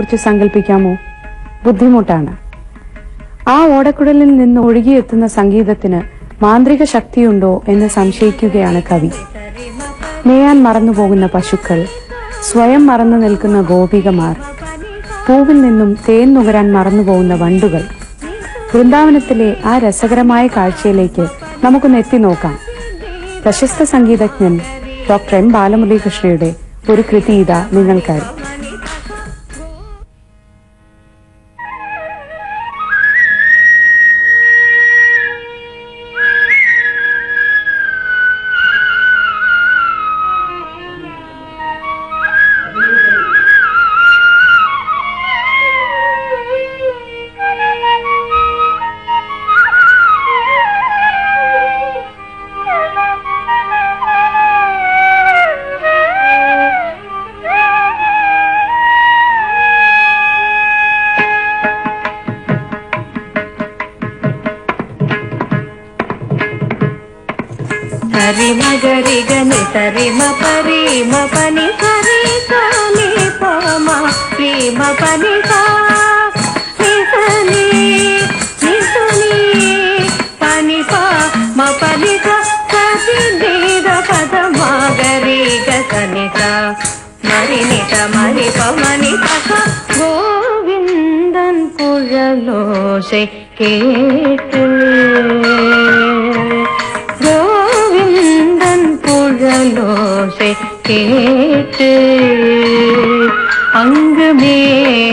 കുറിച്ച് സങ്കല്പിക്കാമോ? ബുദ്ധിമുട്ടാണ്. ആ ഓടക്കുഴലിൽ നിന്ന് ഒഴുകിയെത്തുന്ന സംഗീതത്തിന് മാന്ത്രിക ശക്തിയുണ്ടോ എന്ന് സംശയിക്കുകയാണ് കവി. മേയാൻ മറന്നുപോകുന്ന പശുക്കൾ, സ്വയം മറന്നു നിൽക്കുന്ന ഗോപികമാർ, പൂവിൽ നിന്നും തേൻ നുകരാൻ മറന്നുപോകുന്ന വണ്ടുകൾ. വൃന്ദാവനത്തിലെ ആ രസകരമായ കാഴ്ചയിലേക്ക് നമുക്കൊന്ന് എത്തി നോക്കാം. പ്രശസ്ത സംഗീതജ്ഞൻ ഡോക്ടർ എം ബാലമുരളീകൃഷ്ണയുടെ ഒരു കൃതി ഇതാ നിങ്ങൾക്കായി. हरि मगरि गनि सरि म परि म पनि सरि सनि प म रि म पनि सा नि सनि नि सनि पनि प म पनि सा सि नि द पद म गरि ग सनि सा मरि नि स मरि प मनि सा गोविंदन कुഴലോസை കേട്ട് குழலோசை கேட்டு அங்கு மேலே